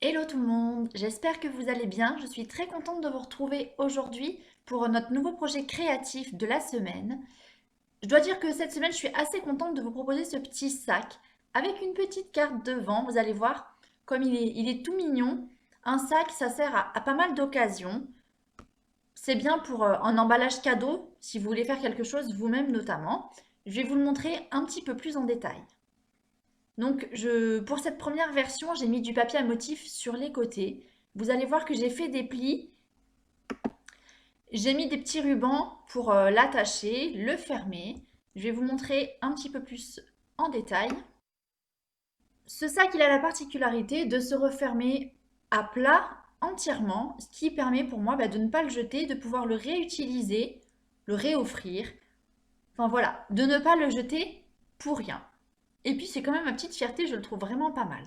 Hello tout le monde, j'espère que vous allez bien. Je suis très contente de vous retrouver aujourd'hui pour notre nouveau projet créatif de la semaine. Je dois dire que cette semaine, je suis assez contente de vous proposer ce petit sac avec une petite carte devant. Vous allez voir, comme il est tout mignon. Un sac, ça sert à pas mal d'occasions. C'est bien pour un emballage cadeau, si vous voulez faire quelque chose vous-même notamment. Je vais vous le montrer un petit peu plus en détail. Donc, pour cette première version, j'ai mis du papier à motif sur les côtés. Vous allez voir que j'ai fait des plis. J'ai mis des petits rubans pour l'attacher, le fermer. Je vais vous montrer un petit peu plus en détail. Ce sac, il a la particularité de se refermer à plat entièrement, ce qui permet pour moi de ne pas le jeter, de pouvoir le réutiliser, le réoffrir. Enfin voilà, de ne pas le jeter pour rien. Et puis c'est quand même ma petite fierté, je le trouve vraiment pas mal.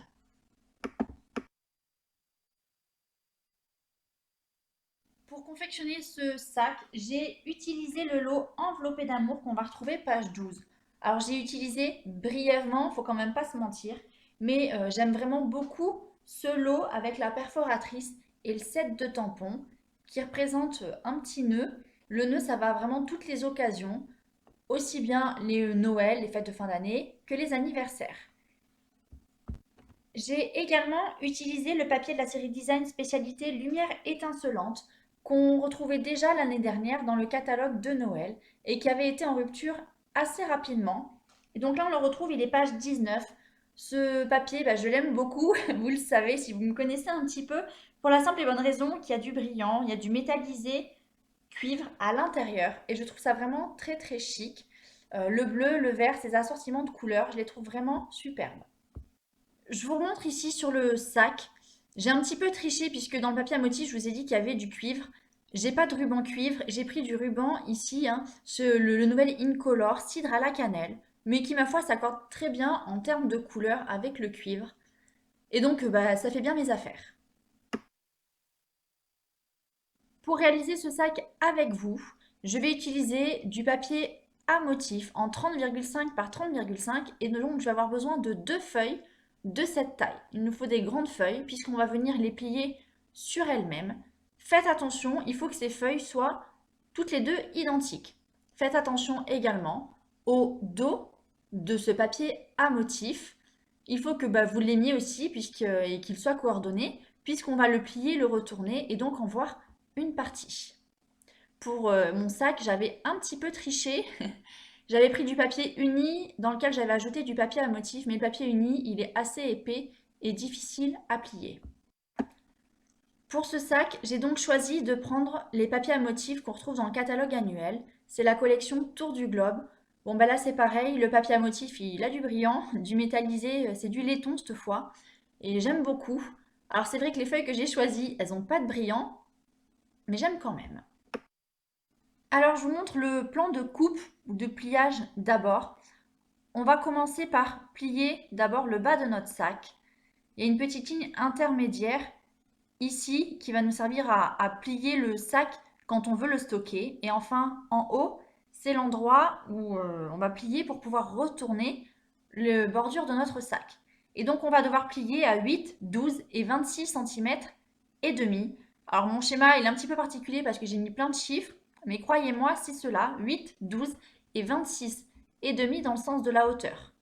Pour confectionner ce sac, j'ai utilisé le lot enveloppé d'amour qu'on va retrouver page 12. Alors j'ai utilisé brièvement, faut quand même pas se mentir, mais j'aime vraiment beaucoup ce lot avec la perforatrice et le set de tampons qui représente un petit nœud. Le nœud, ça va vraiment toutes les occasions, aussi bien les Noël, les fêtes de fin d'année, que les anniversaires. J'ai également utilisé le papier de la série Design spécialité Lumière étincelante qu'on retrouvait déjà l'année dernière dans le catalogue de Noël et qui avait été en rupture assez rapidement. Et donc là, on le retrouve, il est page 19. Ce papier, je l'aime beaucoup, vous le savez si vous me connaissez un petit peu, pour la simple et bonne raison qu'il y a du brillant, il y a du métallisé cuivre à l'intérieur et je trouve ça vraiment très très chic. Le bleu, le vert, ces assortiments de couleurs, je les trouve vraiment superbes. Je vous remontre ici sur le sac. J'ai un petit peu triché puisque dans le papier à motif, je vous ai dit qu'il y avait du cuivre. J'ai pas de ruban cuivre, j'ai pris du ruban ici, hein, le nouvel Incolor cidre à la cannelle, mais qui ma foi s'accorde très bien en termes de couleur avec le cuivre. Et donc ça fait bien mes affaires. Pour réaliser ce sac avec vous, je vais utiliser du papier à motif en 30,5 par 30,5 et donc je vais avoir besoin de deux feuilles de cette taille. Il nous faut des grandes feuilles puisqu'on va venir les plier sur elles-mêmes. Faites attention, il faut que ces feuilles soient toutes les deux identiques. Faites attention également au dos de ce papier à motif. Il faut que vous l'aimiez aussi et qu'il soit coordonné puisqu'on va le plier, le retourner et donc en voir une partie. Pour mon sac, j'avais un petit peu triché. J'avais pris du papier uni dans lequel j'avais ajouté du papier à motif, mais le papier uni, il est assez épais et difficile à plier. Pour ce sac, j'ai donc choisi de prendre les papiers à motif qu'on retrouve dans le catalogue annuel. C'est la collection Tour du Globe. Bon, là c'est pareil, le papier à motif, il a du brillant, du métallisé, c'est du laiton cette fois. Et j'aime beaucoup. Alors c'est vrai que les feuilles que j'ai choisies, elles n'ont pas de brillant, mais j'aime quand même. Alors, je vous montre le plan de coupe ou de pliage d'abord. On va commencer par plier d'abord le bas de notre sac. Il y a une petite ligne intermédiaire ici qui va nous servir à plier le sac quand on veut le stocker. Et enfin, en haut, c'est l'endroit où on va plier pour pouvoir retourner le bordure de notre sac. Et donc, on va devoir plier à 8, 12 et 26 cm et demi. Alors, mon schéma il est un petit peu particulier parce que j'ai mis plein de chiffres, mais croyez-moi, c'est cela, 8, 12 et 26 et demi dans le sens de la hauteur.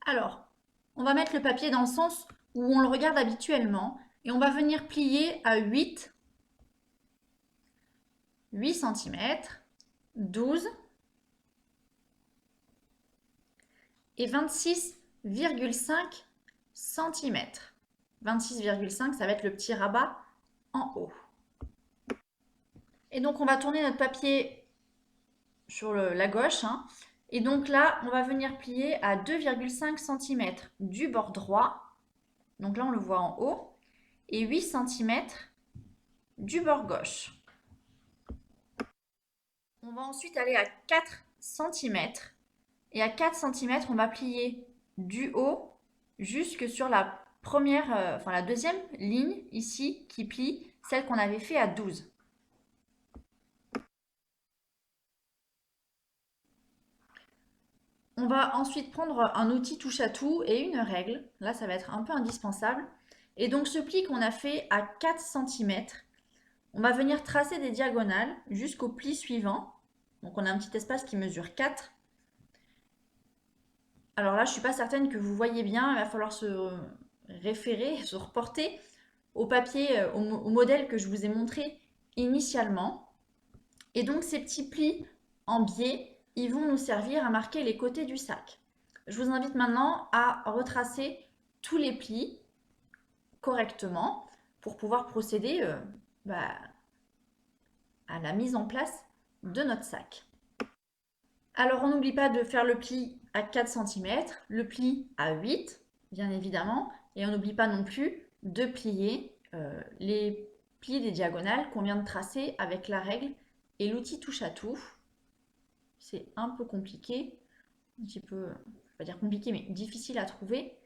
Alors, on va mettre le papier dans le sens où on le regarde habituellement et on va venir plier à 8 cm, 12 et 26,5 cm. 26,5, ça va être le petit rabat en haut. Et donc, on va tourner notre papier sur la gauche, hein. Et donc là, on va venir plier à 2,5 cm du bord droit. Donc là, on le voit en haut. Et 8 cm du bord gauche. On va ensuite aller à 4 cm. Et à 4 cm, on va plier du haut jusque sur la première, enfin la deuxième ligne ici qui plie, celle qu'on avait fait à 12. On va ensuite prendre un outil touche à tout et une règle. Là, ça va être un peu indispensable. Et donc, ce pli qu'on a fait à 4 cm, on va venir tracer des diagonales jusqu'au pli suivant. Donc, on a un petit espace qui mesure 4. Alors là, je ne suis pas certaine que vous voyez bien. Il va falloir se référer, se reporter au papier, au modèle que je vous ai montré initialement. Et donc, ces petits plis en biais, ils vont nous servir à marquer les côtés du sac. Je vous invite maintenant à retracer tous les plis correctement pour pouvoir procéder à la mise en place de notre sac. Alors, on n'oublie pas de faire le pli à 4 cm, le pli à 8, bien évidemment, et on n'oublie pas non plus de plier les plis des diagonales qu'on vient de tracer avec la règle et l'outil touche à tout. C'est un peu compliqué, un petit peu, je ne vais pas dire compliqué, mais difficile à trouver,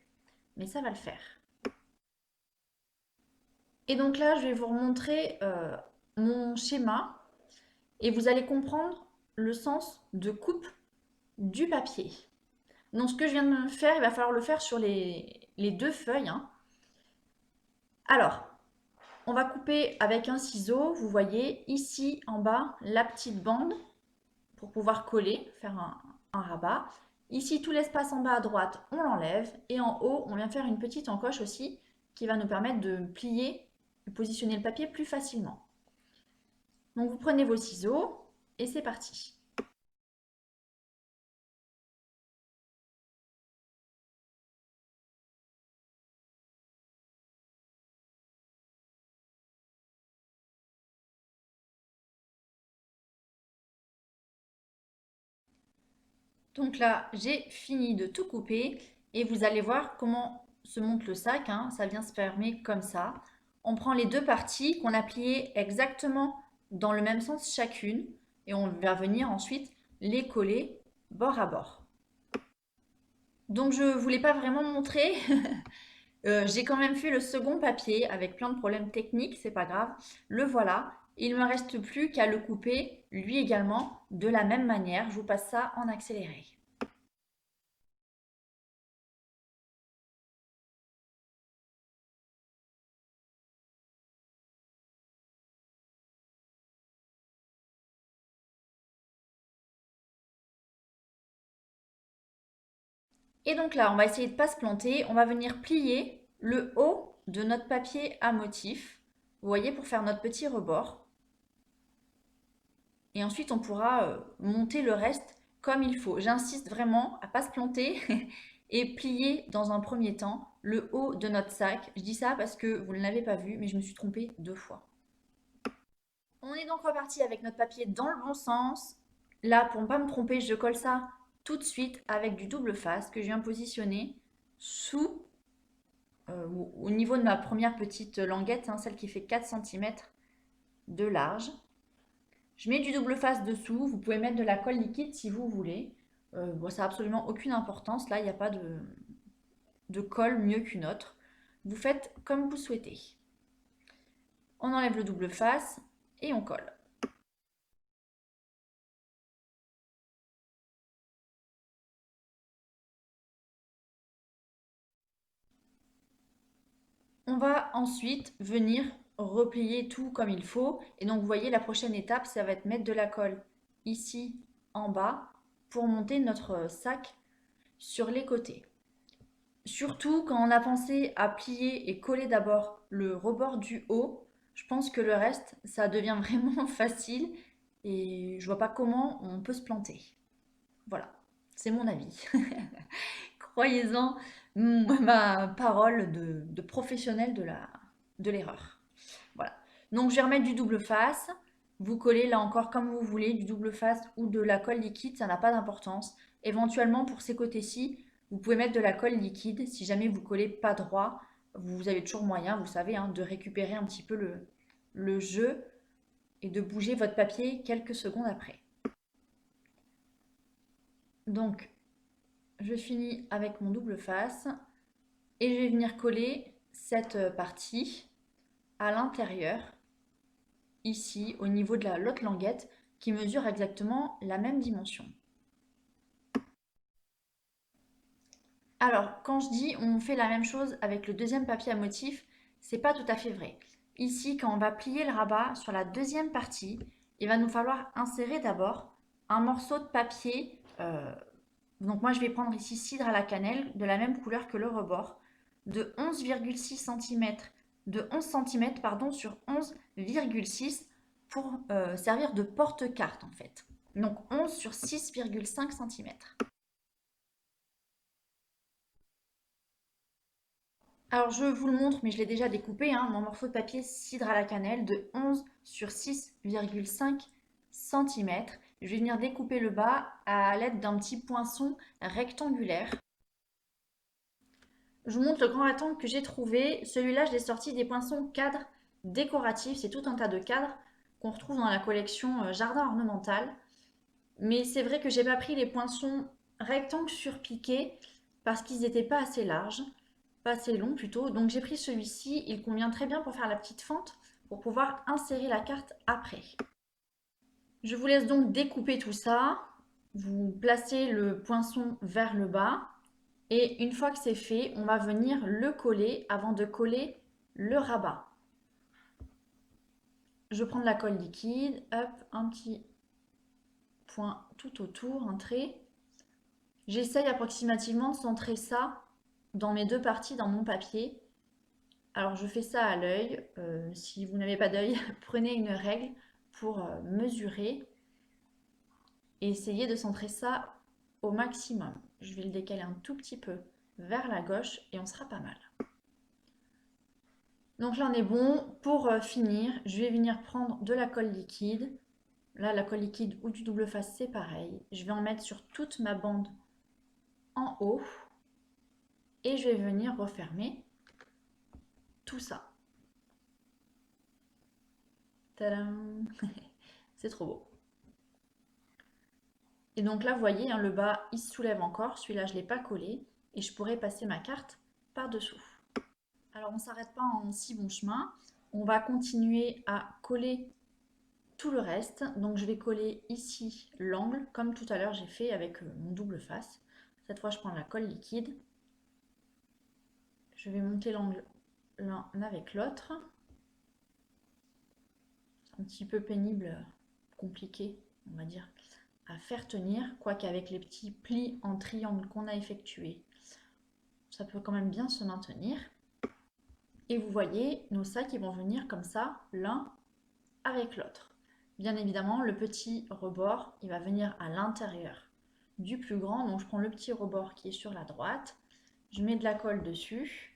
mais ça va le faire. Et donc là, je vais vous remontrer mon schéma et vous allez comprendre le sens de coupe du papier. Donc ce que je viens de faire, il va falloir le faire sur les deux feuilles, hein. Alors, on va couper avec un ciseau, vous voyez ici en bas la petite bande pour pouvoir coller, faire un rabat. Ici, tout l'espace en bas à droite, on l'enlève. Et en haut, on vient faire une petite encoche aussi qui va nous permettre de plier, de positionner le papier plus facilement. Donc vous prenez vos ciseaux et c'est parti. Donc là, j'ai fini de tout couper et vous allez voir comment se monte le sac, hein. Ça vient se fermer comme ça. On prend les deux parties qu'on a pliées exactement dans le même sens chacune et on va venir ensuite les coller bord à bord. Donc je ne voulais pas vraiment montrer. J'ai quand même fait le second papier avec plein de problèmes techniques, c'est pas grave. Le voilà. Il ne me reste plus qu'à le couper lui également de la même manière. Je vous passe ça en accéléré. Et donc là, on va essayer de ne pas se planter. On va venir plier le haut de notre papier à motif. Vous voyez, pour faire notre petit rebord. Et ensuite, on pourra monter le reste comme il faut. J'insiste vraiment à ne pas se planter et plier dans un premier temps le haut de notre sac. Je dis ça parce que vous ne l'avez pas vu, mais je me suis trompée 2 fois. On est donc reparti avec notre papier dans le bon sens. Là, pour ne pas me tromper, je colle ça tout de suite avec du double face que je viens positionner sous, au niveau de ma première petite languette, hein, celle qui fait 4 cm de large. Je mets du double face dessous. Vous pouvez mettre de la colle liquide si vous voulez. Bon, ça n'a absolument aucune importance. Là, il n'y a pas de colle mieux qu'une autre. Vous faites comme vous souhaitez. On enlève le double face et on colle. On va ensuite venir replier tout comme il faut. Et donc, vous voyez, la prochaine étape, ça va être mettre de la colle ici en bas pour monter notre sac sur les côtés. Surtout quand on a pensé à plier et coller d'abord le rebord du haut, je pense que le reste, ça devient vraiment facile et je vois pas comment on peut se planter. Voilà, c'est mon avis. Croyez-en ma parole de professionnel de l'erreur. Voilà. Donc je vais remettre du double face. Vous collez là encore comme vous voulez, du double face ou de la colle liquide, ça n'a pas d'importance. Éventuellement pour ces côtés-ci, vous pouvez mettre de la colle liquide si jamais vous collez pas droit. Vous avez toujours moyen, vous savez, hein, de récupérer un petit peu le jeu et de bouger votre papier quelques secondes après. Donc je finis avec mon double face et je vais venir coller cette partie à l'intérieur, ici au niveau de l'autre languette qui mesure exactement la même dimension. Alors, quand je dis on fait la même chose avec le deuxième papier à motif, c'est pas tout à fait vrai. Ici, quand on va plier le rabat sur la deuxième partie, il va nous falloir insérer d'abord un morceau de papier. Donc moi, je vais prendre ici cidre à la cannelle, de la même couleur que le rebord, de 11,6 cm, de 11 cm pardon, sur 11,6 pour servir de porte-carte en fait. Donc 11 sur 6,5 cm. Alors je vous le montre, mais je l'ai déjà découpé, hein, mon morceau de papier cidre à la cannelle de 11 sur 6,5 cm. Je vais venir découper le bas à l'aide d'un petit poinçon rectangulaire. Je vous montre le grand rectangle que j'ai trouvé. Celui-là, je l'ai sorti des poinçons cadres décoratifs. C'est tout un tas de cadres qu'on retrouve dans la collection Jardin ornemental. Mais c'est vrai que j'ai pas pris les poinçons rectangles surpiqués parce qu'ils n'étaient pas assez larges, pas assez longs plutôt. Donc j'ai pris celui-ci. Il convient très bien pour faire la petite fente pour pouvoir insérer la carte après. Je vous laisse donc découper tout ça. Vous placez le poinçon vers le bas. Et une fois que c'est fait, on va venir le coller avant de coller le rabat. Je prends de la colle liquide, hop, un petit point tout autour, un trait. J'essaye approximativement de centrer ça dans mes deux parties dans mon papier. Alors je fais ça à l'œil. Si vous n'avez pas d'œil, prenez une règle pour mesurer et essayez de centrer ça au maximum. Je vais le décaler un tout petit peu vers la gauche et on sera pas mal. Donc là on est bon. Pour finir, je vais venir prendre de la colle liquide. Là la colle liquide ou du double face c'est pareil. Je vais en mettre sur toute ma bande en haut. Et je vais venir refermer tout ça. Tadam. C'est trop beau. Et donc là vous voyez, hein, le bas il se soulève encore. Celui-là je ne l'ai pas collé. Et je pourrais passer ma carte par-dessous. Alors on ne s'arrête pas en si bon chemin. On va continuer à coller tout le reste. Donc je vais coller ici l'angle, comme tout à l'heure j'ai fait avec mon double face. Cette fois je prends la colle liquide. Je vais monter l'angle l'un avec l'autre. Un petit peu pénible, compliqué, on va dire, à faire tenir, quoique avec les petits plis en triangle qu'on a effectués, ça peut quand même bien se maintenir. Et vous voyez, nos sacs ils vont venir comme ça, l'un avec l'autre. Bien évidemment, le petit rebord, il va venir à l'intérieur du plus grand. Donc je prends le petit rebord qui est sur la droite, je mets de la colle dessus.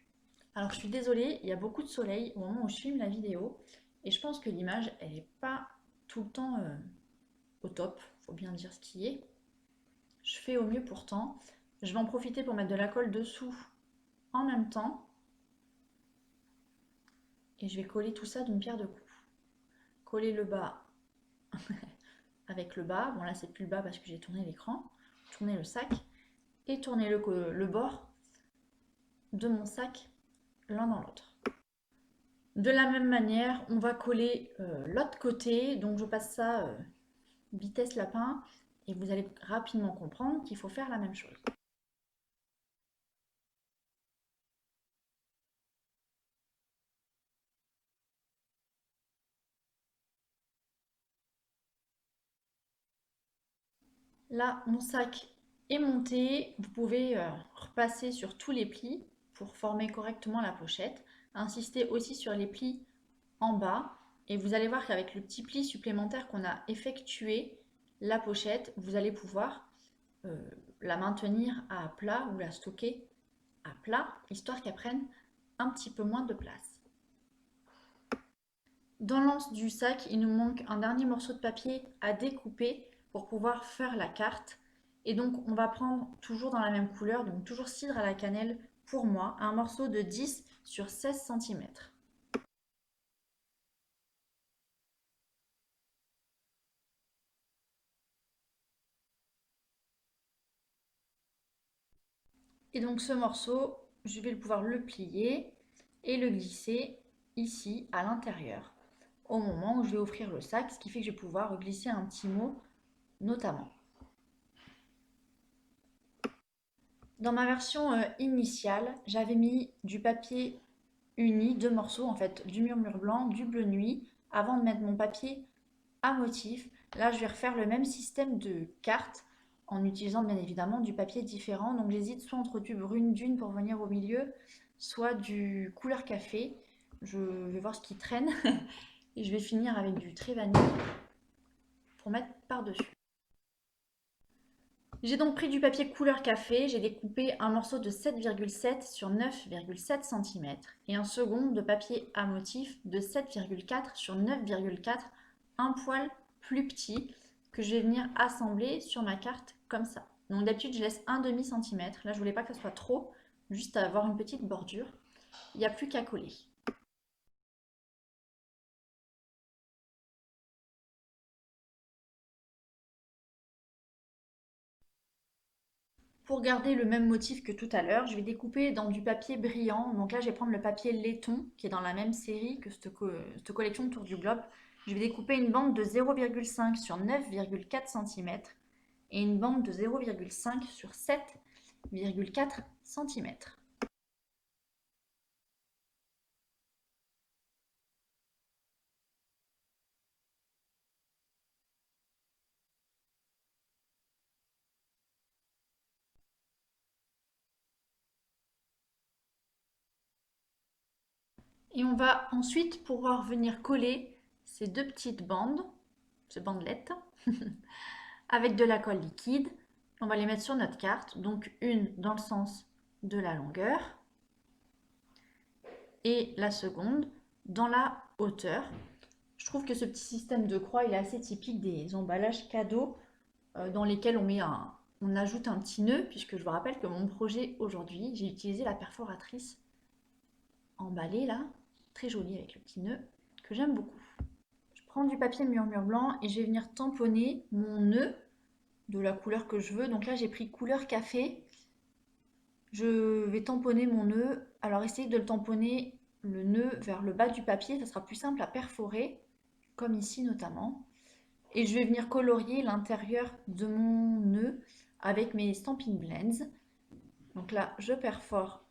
Alors je suis désolée, il y a beaucoup de soleil au moment où je filme la vidéo et je pense que l'image, elle n'est pas tout le temps au top, faut bien dire ce qui est. Je fais au mieux pourtant. Je vais en profiter pour mettre de la colle dessous en même temps. Et je vais coller tout ça d'une pierre deux coups. Coller le bas avec le bas. Bon là c'est plus le bas parce que j'ai tourné l'écran. Tourner le sac. Et tourner le bord de mon sac l'un dans l'autre. De la même manière, on va coller l'autre côté. Donc je passe ça vitesse lapin. Et vous allez rapidement comprendre qu'il faut faire la même chose. Là, mon sac aimanté. Vous pouvez repasser sur tous les plis pour former correctement la pochette. Insistez aussi sur les plis en bas et vous allez voir qu'avec le petit pli supplémentaire qu'on a effectué, la pochette, vous allez pouvoir euh, la maintenir à plat ou la stocker à plat, histoire qu'elle prenne un petit peu moins de place. Dans l'anse du sac, il nous manque un dernier morceau de papier à découper pour pouvoir faire la carte. Et donc, on va prendre toujours dans la même couleur, donc toujours cidre à la cannelle pour moi, un morceau de 10 sur 16 cm. Et donc, ce morceau, je vais pouvoir le plier et le glisser ici à l'intérieur au moment où je vais offrir le sac, ce qui fait que je vais pouvoir glisser un petit mot notamment. Dans ma version initiale, j'avais mis du papier uni, deux morceaux en fait, du murmure blanc, du bleu nuit, avant de mettre mon papier à motif. Là, je vais refaire le même système de cartes en utilisant bien évidemment du papier différent. Donc j'hésite soit entre du brune dune pour venir au milieu, soit du couleur café. Je vais voir ce qui traîne et je vais finir avec du très vanille pour mettre par-dessus. J'ai donc pris du papier couleur café, j'ai découpé un morceau de 7,7 sur 9,7 cm et un second de papier à motif de 7,4 sur 9,4, un poil plus petit que je vais venir assembler sur ma carte comme ça. Donc d'habitude je laisse un demi centimètre, là je voulais pas que ça soit trop, juste avoir une petite bordure. Il n'y a plus qu'à coller. Pour garder le même motif que tout à l'heure, je vais découper dans du papier brillant. Donc là, je vais prendre le papier laiton, qui est dans la même série que cette collection de Tour du Globe. Je vais découper une bande de 0,5 sur 9,4 cm et une bande de 0,5 sur 7,4 cm. Et on va ensuite pouvoir venir coller ces deux petites bandes, ces bandelettes, avec de la colle liquide. On va les mettre sur notre carte, donc une dans le sens de la longueur et la seconde dans la hauteur. Je trouve que ce petit système de croix il est assez typique des emballages cadeaux dans lesquels on ajoute un petit nœud, puisque je vous rappelle que mon projet aujourd'hui, j'ai utilisé la perforatrice emballée là, très jolie avec le petit nœud, que j'aime beaucoup. Je prends du papier murmure blanc et je vais venir tamponner mon nœud de la couleur que je veux. Donc là j'ai pris couleur café. Je vais tamponner mon nœud. Alors essayez de le tamponner le nœud vers le bas du papier, ça sera plus simple à perforer, comme ici notamment. Et je vais venir colorier l'intérieur de mon nœud avec mes Stampin' Blends. Donc là, je perfore.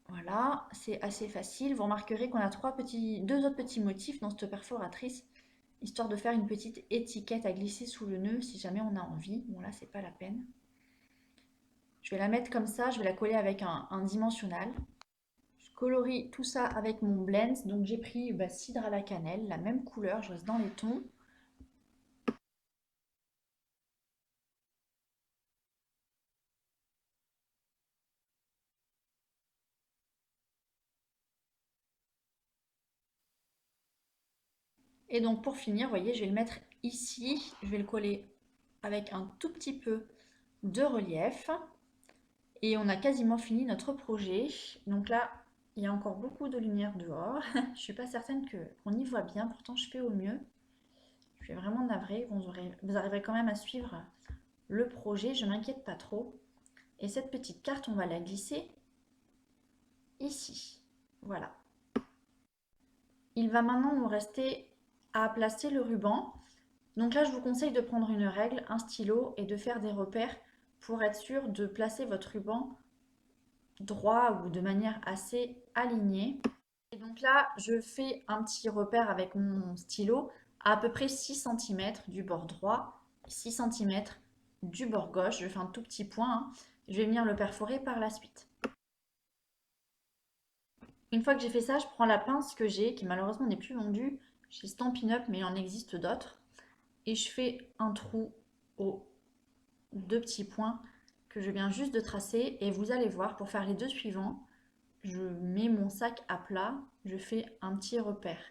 Voilà, c'est assez facile. Vous remarquerez qu'on a deux autres petits motifs dans cette perforatrice, histoire de faire une petite étiquette à glisser sous le nœud si jamais on a envie. Bon là, c'est pas la peine. Je vais la mettre comme ça, je vais la coller avec un dimensionnel. Je colorie tout ça avec mon blend. Donc j'ai pris cidre à la cannelle, la même couleur, je reste dans les tons. Et donc pour finir, vous voyez, je vais le mettre ici. Je vais le coller avec un tout petit peu de relief. Et on a quasiment fini notre projet. Donc là, il y a encore beaucoup de lumière dehors. Je ne suis pas certaine qu'on y voit bien. Pourtant, je fais au mieux. Je suis vraiment navrée. Vous arriverez quand même à suivre le projet. Je ne m'inquiète pas trop. Et cette petite carte, on va la glisser ici. Voilà. Il va maintenant nous rester à placer le ruban. Donc là, je vous conseille de prendre une règle, un stylo et de faire des repères pour être sûr de placer votre ruban droit ou de manière assez alignée. Et donc là, je fais un petit repère avec mon stylo à peu près 6 cm du bord droit, 6 cm du bord gauche, je fais un tout petit point, hein. Je vais venir le perforer par la suite. Une fois que j'ai fait ça, je prends la pince que j'ai, qui malheureusement n'est plus vendue chez Stampin' Up, mais il en existe d'autres. Et je fais un trou aux deux petits points que je viens juste de tracer. Et vous allez voir, pour faire les deux suivants, je mets mon sac à plat, je fais un petit repère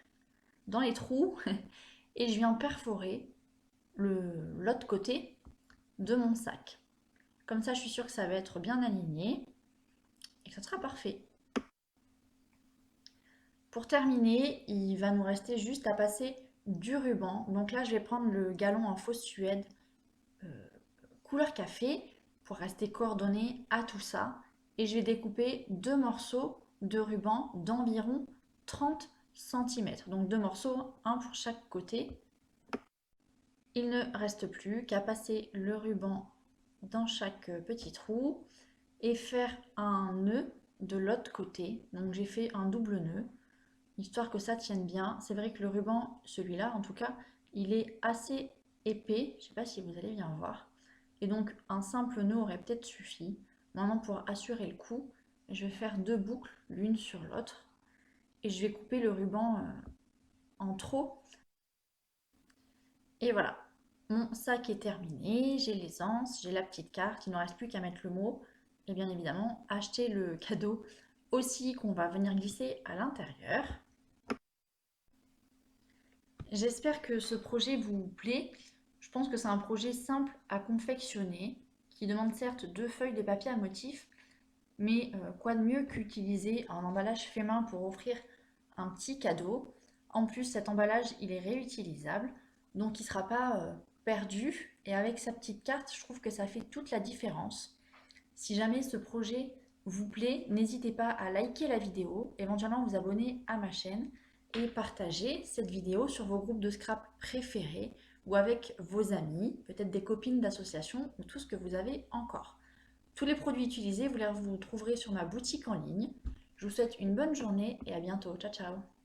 dans les trous et je viens perforer l'autre côté de mon sac. Comme ça, je suis sûre que ça va être bien aligné et que ça sera parfait. Pour terminer, il va nous rester juste à passer du ruban. Donc là, je vais prendre le galon en fausse suède couleur café pour rester coordonné à tout ça. Et je vais découper deux morceaux de ruban d'environ 30 cm. Donc deux morceaux, un pour chaque côté. Il ne reste plus qu'à passer le ruban dans chaque petit trou et faire un nœud de l'autre côté. Donc j'ai fait un double nœud, histoire que ça tienne bien. C'est vrai que le ruban, celui-là en tout cas, il est assez épais. Je ne sais pas si vous allez bien voir. Et donc un simple nœud aurait peut-être suffi. Maintenant pour assurer le coup, je vais faire deux boucles l'une sur l'autre. Et je vais couper le ruban en trop. Et voilà, mon sac est terminé, j'ai l'aisance, j'ai la petite carte, il ne reste plus qu'à mettre le mot. Et bien évidemment, acheter le cadeau aussi qu'on va venir glisser à l'intérieur. J'espère que ce projet vous plaît. Je pense que c'est un projet simple à confectionner, qui demande certes deux feuilles de papier à motif, mais quoi de mieux qu'utiliser un emballage fait main pour offrir un petit cadeau. En plus, cet emballage, il est réutilisable, donc il ne sera pas perdu. Et avec sa petite carte, je trouve que ça fait toute la différence. Si jamais ce projet vous plaît, n'hésitez pas à liker la vidéo, éventuellement vous abonner à ma chaîne et partager cette vidéo sur vos groupes de scrap préférés ou avec vos amis, peut-être des copines d'association ou tout ce que vous avez encore. Tous les produits utilisés, vous les trouverez sur ma boutique en ligne. Je vous souhaite une bonne journée et à bientôt. Ciao, ciao!